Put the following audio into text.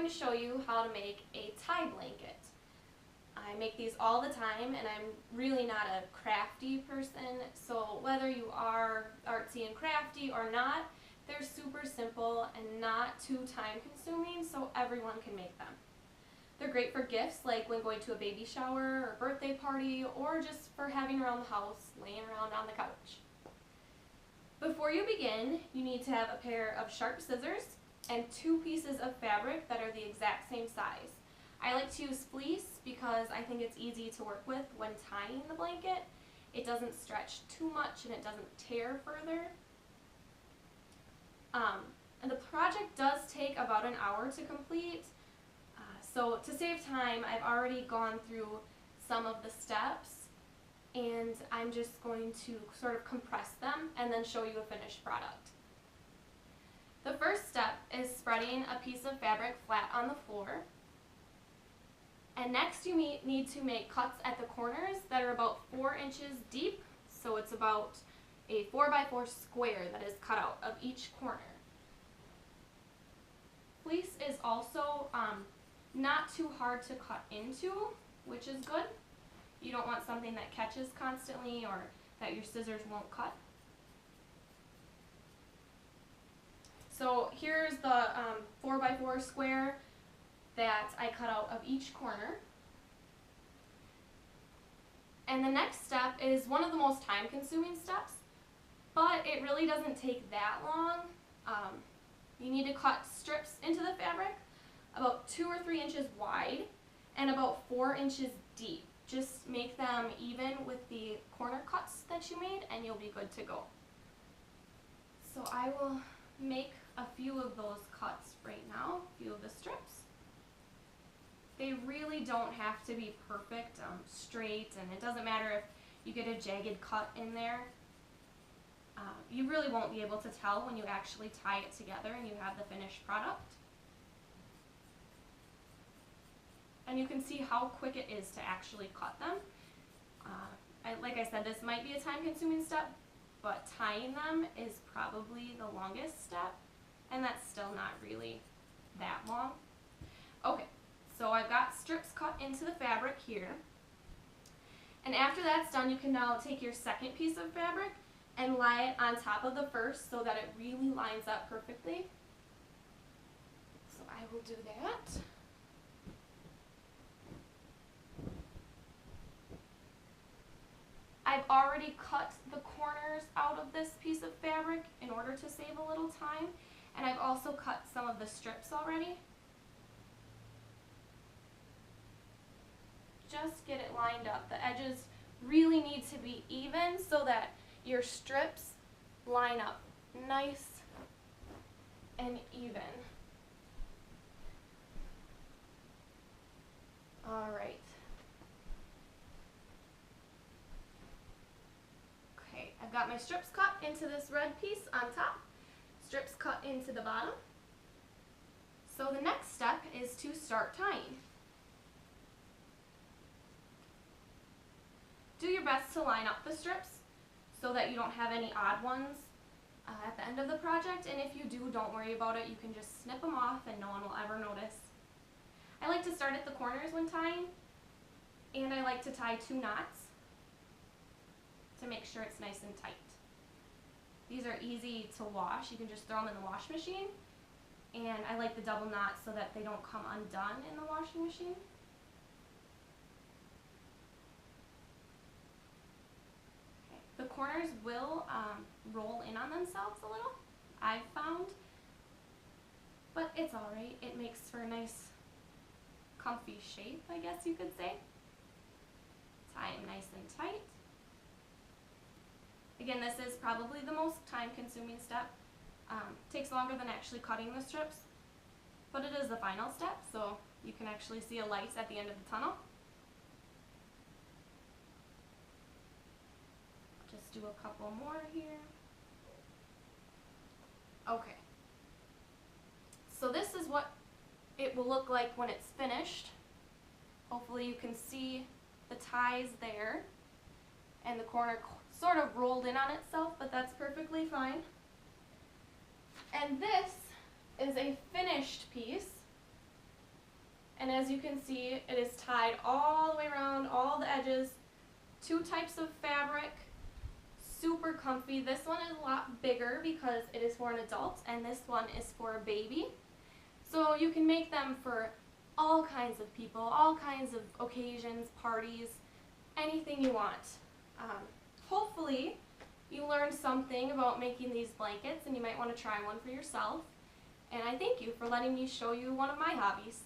going to show you how to make a tie blanket. I make these all the time, and I'm really not a crafty person, so whether you are artsy and crafty or not, they're super simple and not too time consuming, so everyone can make them. They're great for gifts like when going to a baby shower or birthday party, or just for having around the house, laying around on the couch. Before you begin, you need to have a pair of sharp scissors and 2 pieces of fabric that are the exact same size. I like to use fleece because I think it's easy to work with when tying the blanket. It doesn't stretch too much and it doesn't tear further. And the project does take about an hour to complete. So to save time, I've already gone through some of the steps, and I'm just going to sort of compress them and then show you a finished product. The first step is spreading a piece of fabric flat on the floor. And next you need to make cuts at the corners that are about 4 inches deep, so it's about a 4x4 square that is cut out of each corner. Fleece is also not too hard to cut into, which is good. You don't want something that catches constantly or that your scissors won't cut. So here's the 4x4 square that I cut out of each corner. And the next step is one of the most time-consuming steps, but it really doesn't take that long. You need to cut strips into the fabric about 2 or 3 inches wide and about 4 inches deep. Just make them even with the corner cuts that you made and you'll be good to go. So I will make a few of those cuts right now, a few of the strips. They really don't have to be perfect, straight, and it doesn't matter if you get a jagged cut in there. You really won't be able to tell when you actually tie it together and you have the finished product. And you can see how quick it is to actually cut them. Like I said, this might be a time-consuming step, but tying them is probably the longest step, and that's still not really that long. Okay, so I've got strips cut into the fabric here. And after that's done, you can now take your second piece of fabric and lie it on top of the first so that it really lines up perfectly. So I will do that. I've already cut the corners out of this piece of fabric in order to save a little time, and I've also cut some of the strips already. Just get it lined up. The edges really need to be even so that your strips line up nice and even. All right. Okay, I've got my strips cut into this red piece on top, strips cut into the bottom. So the next step is to start tying. Do your best to line up the strips so that you don't have any odd ones at the end of the project, and if you do, don't worry about it. You can just snip them off and no one will ever notice. I like to start at the corners when tying, and I like to tie 2 knots to make sure it's nice and tight. These are easy to wash. You can just throw them in the wash machine, and I like the double knots so that they don't come undone in the washing machine. The corners will roll in on themselves a little, I've found, but it's alright. It makes for a nice comfy shape, I guess you could say. Tie it nice and tight. Again, this is probably the most time-consuming step. Takes longer than actually cutting the strips, but it is the final step, so you can actually see a light at the end of the tunnel. Just do a couple more here. Okay. So this is what it will look like when it's finished. Hopefully you can see the ties there, and the corner sort of rolled in on itself, but that's perfectly fine. And this is a finished piece as you can see, it is tied all the way around, all the edges. 2 types of fabric, super comfy. This one is a lot bigger because it is for an adult, and this one is for a baby. So you can make them for all kinds of people, all kinds of occasions, parties, anything you want. Hopefully you learned something about making these blankets, and you might want to try one for yourself. And I thank you for letting me show you one of my hobbies.